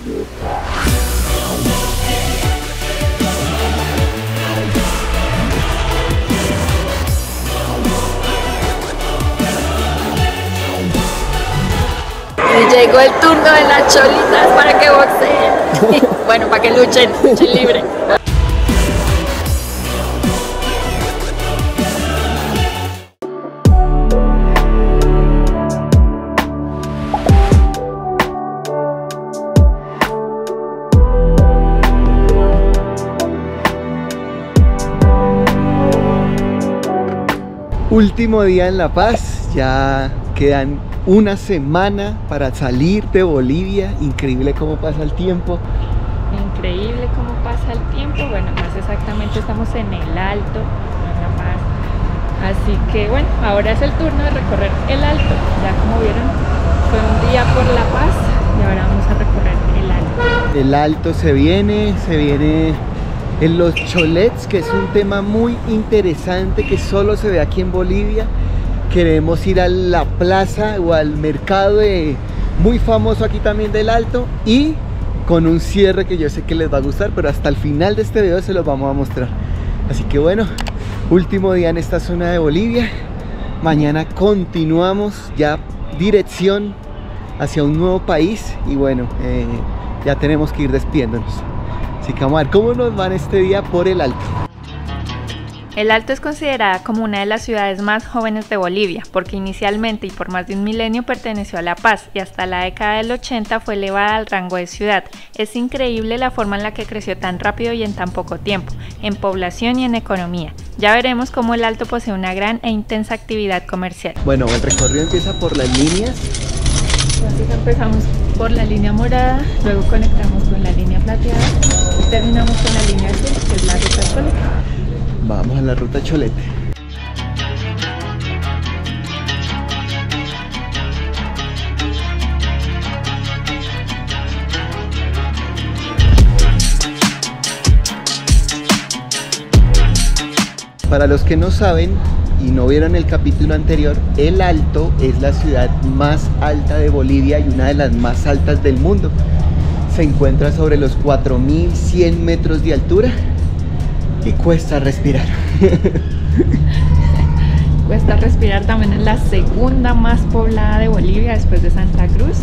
Y llegó el turno de las cholitas para que boxeen. Bueno, para que luchen libre. Último día en La Paz, ya quedan una semana para salir de Bolivia. Increíble cómo pasa el tiempo. Increíble cómo pasa el tiempo. Bueno, más exactamente estamos en el Alto, en La Paz. Así que bueno, ahora es el turno de recorrer el Alto. Ya como vieron, fue un día por La Paz y ahora vamos a recorrer el Alto. El Alto se viene en los cholets, que es un tema muy interesante que solo se ve aquí en Bolivia. Queremos ir a la plaza o al mercado muy famoso aquí también del Alto, y con un cierre que yo sé que les va a gustar, pero hasta el final de este video se los vamos a mostrar. Así que bueno, último día en esta zona de Bolivia. Mañana continuamos ya dirección hacia un nuevo país y bueno, ya tenemos que ir despidiéndonos. Así que vamos a ver cómo nos van este día por el Alto. El Alto es considerada como una de las ciudades más jóvenes de Bolivia, porque inicialmente y por más de un milenio perteneció a La Paz y hasta la década del 80 fue elevada al rango de ciudad. Es increíble la forma en la que creció tan rápido y en tan poco tiempo, en población y en economía. Ya veremos cómo el Alto posee una gran e intensa actividad comercial. Bueno, el recorrido empieza por las líneas. Entonces empezamos por la línea morada, luego conectamos con la línea plateada y terminamos con la línea azul, que es la ruta Cholete. Vamos a la ruta Cholete. Para los que no saben y no vieron el capítulo anterior, el Alto es la ciudad más alta de Bolivia y una de las más altas del mundo. Se encuentra sobre los 4100 metros de altura y cuesta respirar. Cuesta respirar. También es la segunda más poblada de Bolivia después de Santa Cruz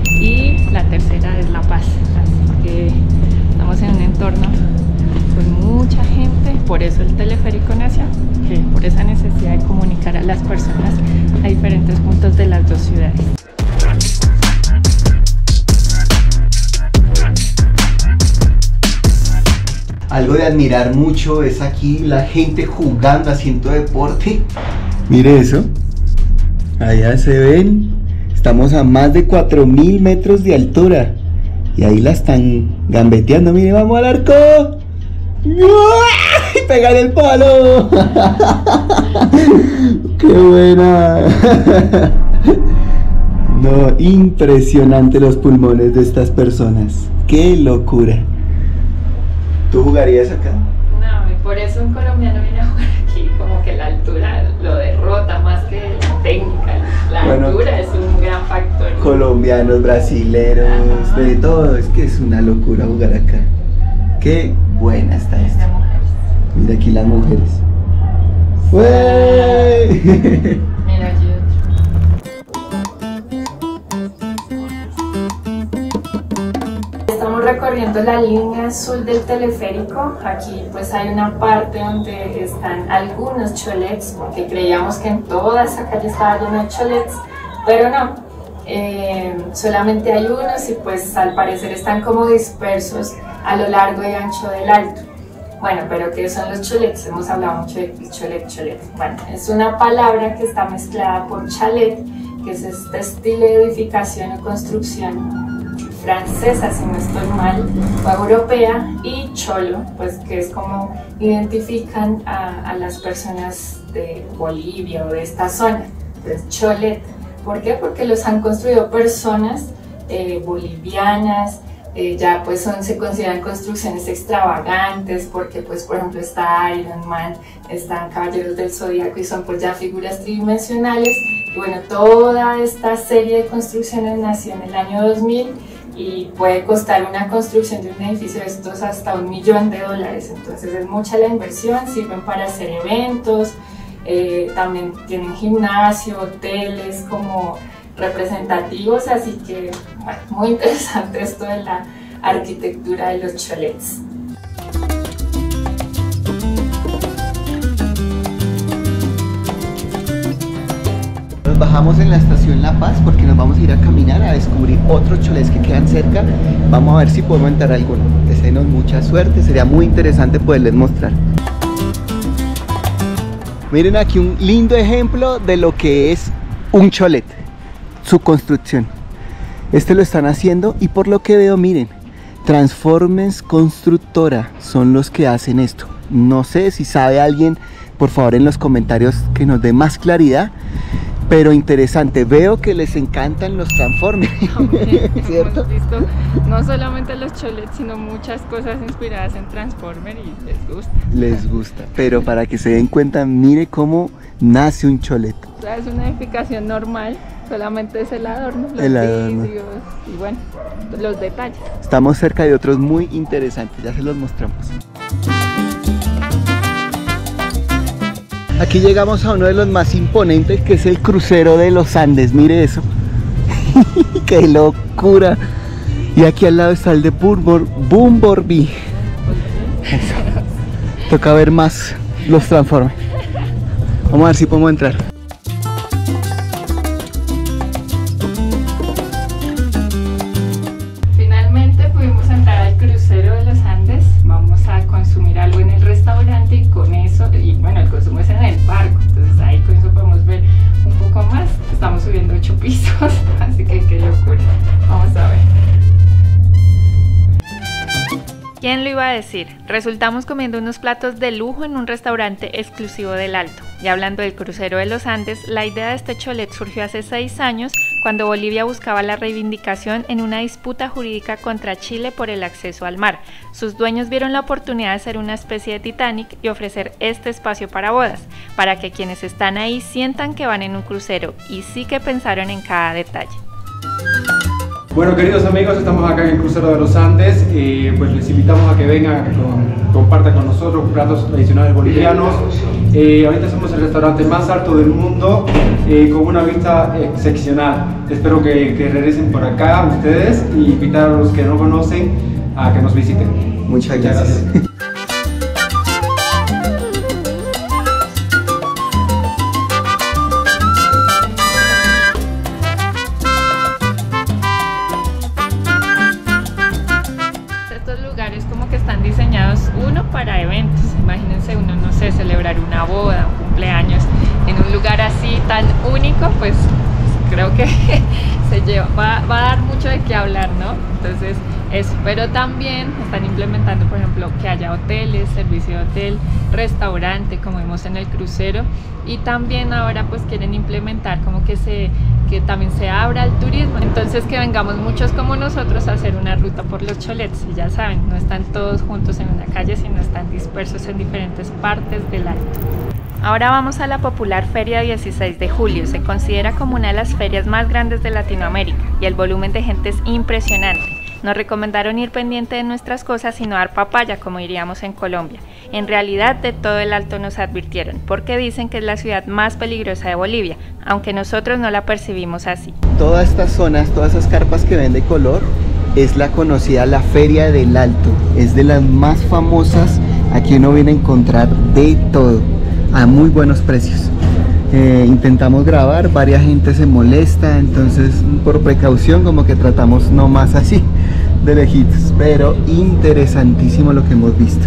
y la tercera es La Paz. Así que estamos en un entorno con mucha gente, por eso el teleférico nació, que por esa necesidad de comunicar a las personas a diferentes puntos de las dos ciudades. Algo de admirar mucho es aquí la gente jugando, haciendo deporte. Mire eso, allá se ven, estamos a más de 4000 metros de altura y ahí la están gambeteando. Mire, vamos al arco. ¡Ay! ¡Pegar el palo! ¡Qué buena! No, impresionante los pulmones de estas personas. ¡Qué locura! ¿Tú jugarías acá? No, y por eso un colombiano viene a jugar aquí, como que la altura lo derrota más que la técnica. La altura es un gran factor. Colombianos, brasileros, ajá, de todo, es que es una locura jugar acá. Qué buena está esta. Mira aquí las mujeres. ¡Wey! Mira allí otro. Estamos recorriendo la línea azul del teleférico. Aquí pues hay una parte donde están algunos cholets, porque creíamos que en toda esa calle estaba lleno de cholets, pero no. Solamente hay unos y pues al parecer están como dispersos a lo largo y ancho del Alto. Bueno, pero ¿qué son los cholets? Hemos hablado mucho de cholet. Bueno, es una palabra que está mezclada por chalet, que es este estilo de edificación o construcción francesa, si no estoy mal, o europea, y cholo, pues que es como identifican a las personas de Bolivia o de esta zona. Entonces, cholet. ¿Por qué? Porque los han construido personas bolivianas, ya pues se consideran construcciones extravagantes, porque pues por ejemplo está Iron Man, están Caballeros del Zodíaco y son pues ya figuras tridimensionales. Y bueno, toda esta serie de construcciones nació en el año 2000 y puede costar una construcción de un edificio de estos hasta $1 millón. Entonces es mucha la inversión, sirven para hacer eventos, también tienen gimnasio, hoteles como representativos, así que bueno, muy interesante esto de la arquitectura de los cholets. Nos bajamos en la estación La Paz porque nos vamos a ir a caminar a descubrir otros cholets que quedan cerca. Vamos a ver si podemos entrar a alguno. Deseenos mucha suerte, sería muy interesante poderles mostrar. Miren aquí un lindo ejemplo de lo que es un cholet, su construcción. Este lo están haciendo y por lo que veo, miren, Transformers Constructora son los que hacen esto. No sé si sabe alguien, por favor en los comentarios que nos dé más claridad. Pero interesante, veo que les encantan los Transformers. ¿Cierto? Hemos visto no solamente los cholets, sino muchas cosas inspiradas en Transformers y les gusta. Les gusta, pero para que se den cuenta, mire cómo nace un cholet. O sea, es una edificación normal, solamente es el adorno, los vidrios y bueno, los detalles. Estamos cerca de otros muy interesantes, ya se los mostramos. Aquí llegamos a uno de los más imponentes, que es el crucero de los Andes. Mire eso. ¡Qué locura! Y aquí al lado está el de Bumblebee. Eso. Toca ver más los Transformers. Vamos a ver si podemos entrar. Finalmente pudimos entrar al crucero de los Andes. Vamos a consumir algo en el restaurante y con eso, y bueno, el consumo es en el barco, entonces ahí con eso podemos ver un poco más. Estamos subiendo 8 pisos, así que qué locura. Vamos a ver. ¿Quién lo iba a decir? Resultamos comiendo unos platos de lujo en un restaurante exclusivo del Alto. Y hablando del crucero de los Andes, la idea de este cholet surgió hace 6 años cuando Bolivia buscaba la reivindicación en una disputa jurídica contra Chile por el acceso al mar. Sus dueños vieron la oportunidad de hacer una especie de Titanic y ofrecer este espacio para bodas, para que quienes están ahí sientan que van en un crucero y sí que pensaron en cada detalle. Bueno, queridos amigos, estamos acá en el crucero de los Andes, pues les invitamos a que vengan, compartan con nosotros platos tradicionales bolivianos. Ahorita somos el restaurante más alto del mundo, con una vista excepcional. Espero que regresen por acá ustedes y invitar a los que no conocen a que nos visiten. Muchas gracias. Para eventos, imagínense uno, no sé, celebrar una boda, un cumpleaños en un lugar así tan único, pues creo que va a dar mucho de qué hablar, ¿no? Entonces eso, pero también están implementando, por ejemplo, que haya hoteles, servicio de hotel, restaurante, como vimos en el crucero, y también ahora pues quieren implementar como que también se abra al turismo, entonces que vengamos muchos como nosotros a hacer una ruta por los cholets, y ya saben, no están todos juntos en una calle, sino están dispersos en diferentes partes del Alto. Ahora vamos a la popular Feria 16 de Julio, se considera como una de las ferias más grandes de Latinoamérica y el volumen de gente es impresionante. Nos recomendaron ir pendiente de nuestras cosas y no dar papaya, como diríamos en Colombia. En realidad, de todo el Alto nos advirtieron, porque dicen que es la ciudad más peligrosa de Bolivia, aunque nosotros no la percibimos así. Todas estas zonas, todas esas carpas que ven de color, es la conocida la Feria del Alto. Es de las más famosas, aquí uno viene a encontrar de todo, a muy buenos precios. Intentamos grabar, varias gente se molesta, entonces por precaución como que tratamos no más así de lejitos, pero interesantísimo lo que hemos visto.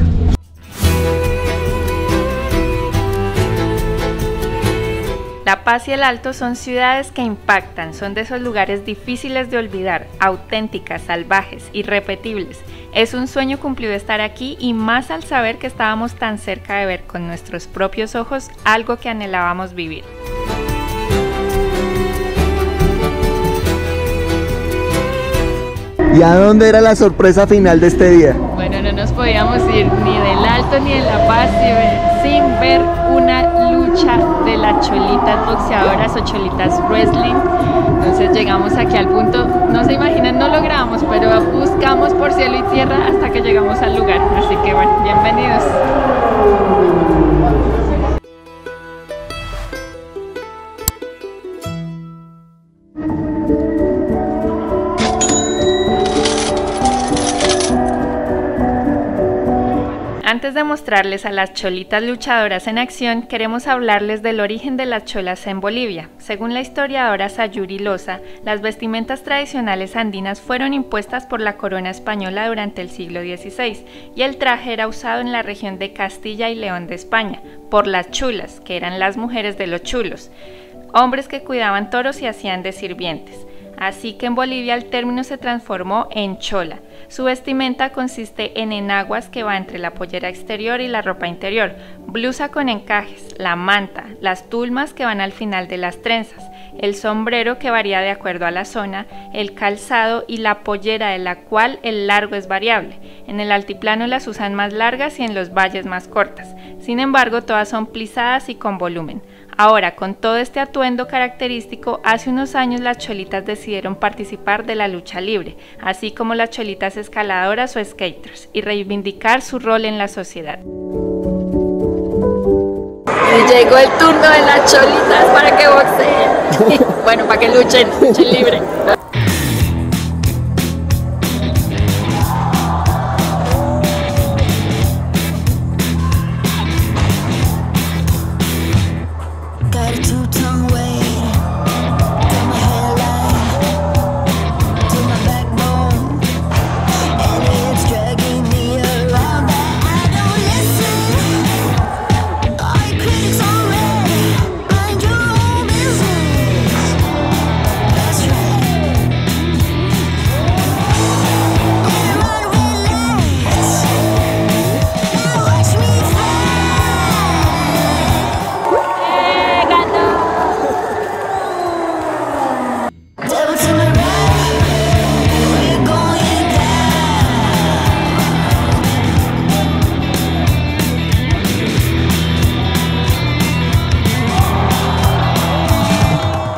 La Paz y el Alto son ciudades que impactan, son de esos lugares difíciles de olvidar, auténticas, salvajes, irrepetibles. Es un sueño cumplido estar aquí y más al saber que estábamos tan cerca de ver con nuestros propios ojos algo que anhelábamos vivir. ¿Y a dónde era la sorpresa final de este día? Bueno, no nos podíamos ir ni del Alto ni de La Paz sin ver una lucha lucha de las cholitas boxeadoras o cholitas wrestling. Entonces llegamos aquí al punto, no se imaginan, no lo grabamos, pero buscamos por cielo y tierra hasta que llegamos al lugar. Así que bueno, bienvenidos. Antes de mostrarles a las cholitas luchadoras en acción, queremos hablarles del origen de las cholas en Bolivia. Según la historiadora Sayuri Loza, las vestimentas tradicionales andinas fueron impuestas por la corona española durante el siglo XVI y el traje era usado en la región de Castilla y León de España por las chulas, que eran las mujeres de los chulos, hombres que cuidaban toros y hacían de sirvientes. Así que en Bolivia el término se transformó en chola. Su vestimenta consiste en enaguas que va entre la pollera exterior y la ropa interior, blusa con encajes, la manta, las tulmas que van al final de las trenzas, el sombrero que varía de acuerdo a la zona, el calzado y la pollera de la cual el largo es variable. En el altiplano las usan más largas y en los valles más cortas. Sin embargo, todas son plisadas y con volumen. Ahora, con todo este atuendo característico, hace unos años las cholitas decidieron participar de la lucha libre, así como las cholitas escaladoras o skaters, y reivindicar su rol en la sociedad. Y llegó el turno de las cholitas para que boxeen. Bueno, para que luchen libre.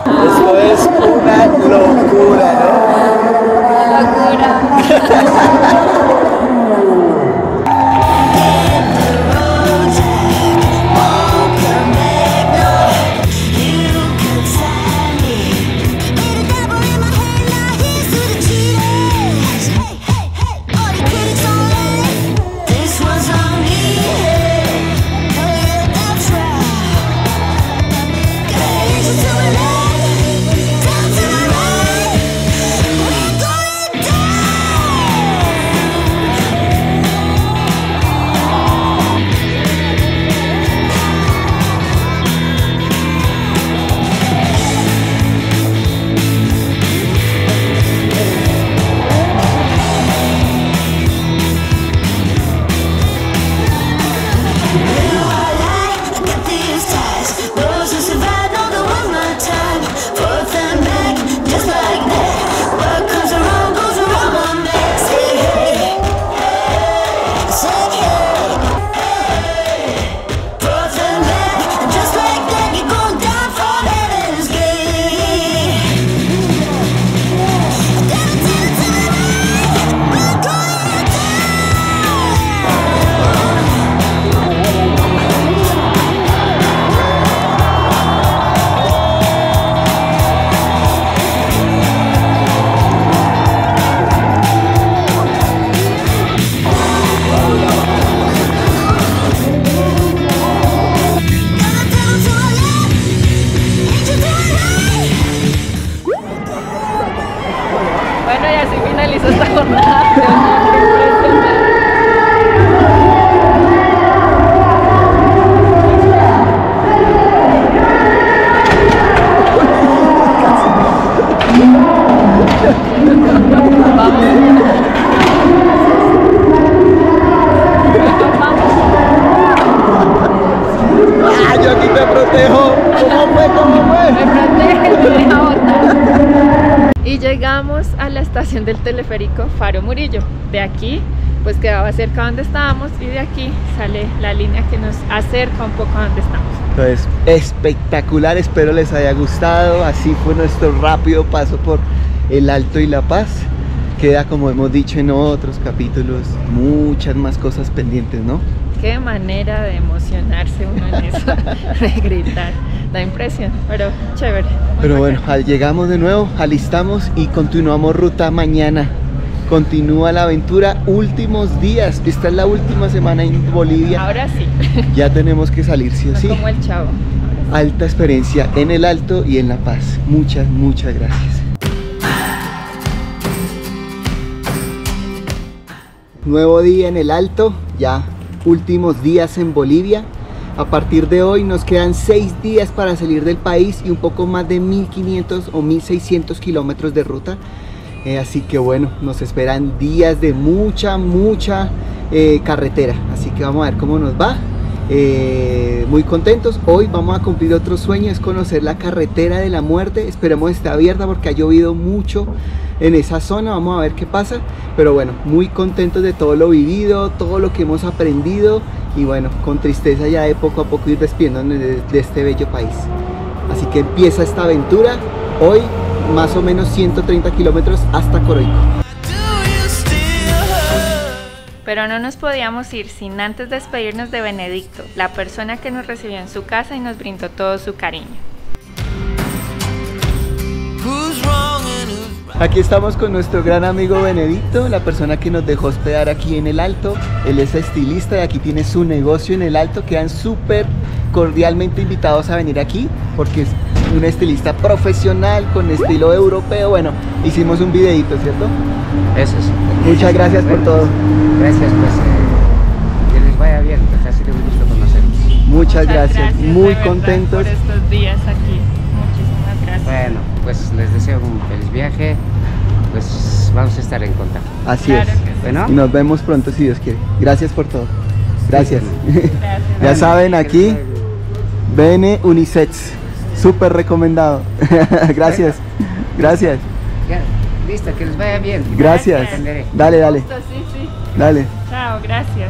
Esto es una locura, ¿no? Locura. Y llegamos a la estación del teleférico Faro Murillo. De aquí pues quedaba cerca donde estábamos y de aquí sale la línea que nos acerca un poco a donde estamos. Entonces, espectacular, espero les haya gustado. Así fue nuestro rápido paso por el Alto y La Paz. Queda, como hemos dicho en otros capítulos, muchas más cosas pendientes, ¿no? Qué manera de emocionarse uno en eso, de gritar, da impresión, pero chévere. Pero bueno, llegamos de nuevo, alistamos y continuamos ruta mañana. Continúa la aventura, últimos días, esta es la última semana en Bolivia. Ahora sí. Ya tenemos que salir, sí o No sí. como el Chavo. Alta experiencia en el Alto y en La Paz. Muchas, muchas gracias. Nuevo día en el Alto, ya últimos días en Bolivia. A partir de hoy nos quedan 6 días para salir del país y un poco más de 1500 o 1600 kilómetros de ruta. Así que bueno, nos esperan días de mucha carretera. Así que vamos a ver cómo nos va. Muy contentos. Hoy vamos a cumplir otro sueño, es conocer la carretera de la muerte. Esperemos esté abierta porque ha llovido mucho en esa zona. Vamos a ver qué pasa, pero bueno, muy contentos de todo lo vivido, todo lo que hemos aprendido y bueno, con tristeza ya de poco a poco ir despidiéndonos de este bello país. Así que empieza esta aventura hoy, más o menos 130 kilómetros hasta Coroico. Pero no nos podíamos ir sin antes despedirnos de Benedicto, la persona que nos recibió en su casa y nos brindó todo su cariño. Aquí estamos con nuestro gran amigo Benedicto, la persona que nos dejó hospedar aquí en el Alto. Él es estilista y aquí tiene su negocio en el Alto. Quedan súper cordialmente invitados a venir aquí porque es un estilista profesional con estilo europeo. Bueno, hicimos un videito, ¿cierto? Eso es. Muchas gracias por todo. Gracias, pues que les vaya bien, pues ha sido un gusto conocerlos. Muchas gracias, muy de verdad, contentos. por estos días aquí. Muchísimas gracias. Bueno, pues les deseo un feliz viaje, pues vamos a estar en contacto. Así Claro es. que sí. Bueno, Y nos vemos pronto si Dios quiere. Gracias por todo. Gracias. Gracias. Ya saben, aquí Bene Unisex, súper recomendado. Gracias, gracias, ya, listo, que les vaya bien. gracias. Atenderé. Dale, dale, Justo, sí. dale. Chao, gracias.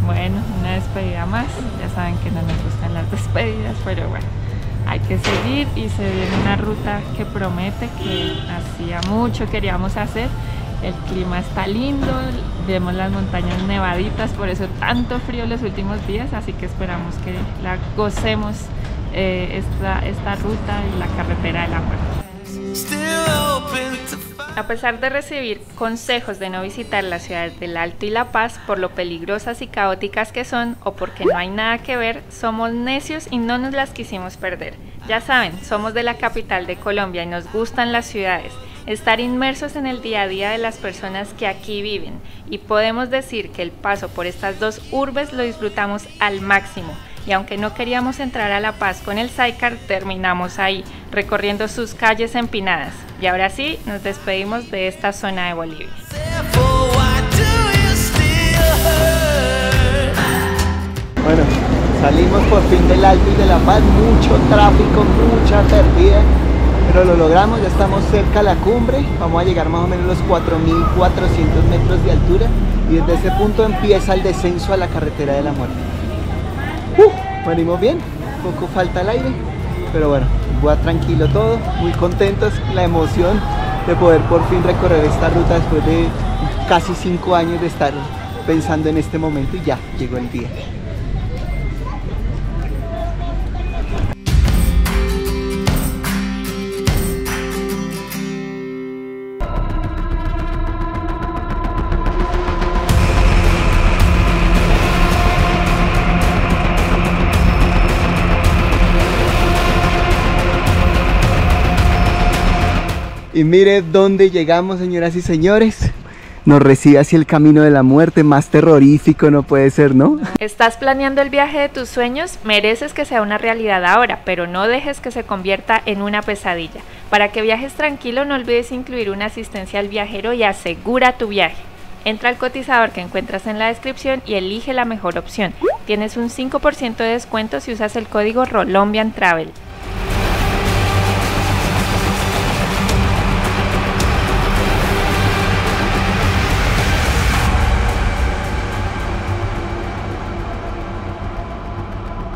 Bueno, una despedida más. Ya saben que no nos gustan las despedidas, pero bueno, hay que seguir y se viene una ruta que promete, que hacía mucho queríamos hacer. El clima está lindo, vemos las montañas nevaditas, por eso tanto frío los últimos días, así que esperamos que la gocemos esta ruta y la carretera de la muerte. A pesar de recibir consejos de no visitar las ciudades del Alto y La Paz por lo peligrosas y caóticas que son o porque no hay nada que ver, somos necios y no nos las quisimos perder. Ya saben, somos de la capital de Colombia y nos gustan las ciudades, estar inmersos en el día a día de las personas que aquí viven y podemos decir que el paso por estas dos urbes lo disfrutamos al máximo. Y aunque no queríamos entrar a La Paz con el sidecar, terminamos ahí, recorriendo sus calles empinadas. Y ahora sí, nos despedimos de esta zona de Bolivia. Bueno, salimos por fin del Alto y de La Paz, mucho tráfico, mucha pérdida, pero lo logramos, ya estamos cerca a la cumbre, vamos a llegar más o menos a los 4.400 metros de altura y desde ese punto empieza el descenso a la carretera de la muerte. Venimos bien, poco falta el aire, pero bueno, va tranquilo todo, muy contentos, la emoción de poder por fin recorrer esta ruta después de casi 5 años de estar pensando en este momento y ya llegó el día. Y mire dónde llegamos, señoras y señores. Nos recibe hacia el camino de la muerte, más terrorífico no puede ser, ¿no? ¿Estás planeando el viaje de tus sueños? Mereces que sea una realidad ahora, pero no dejes que se convierta en una pesadilla. Para que viajes tranquilo, no olvides incluir una asistencia al viajero y asegura tu viaje. Entra al cotizador que encuentras en la descripción y elige la mejor opción. Tienes un 5% de descuento si usas el código Rolombian Travel.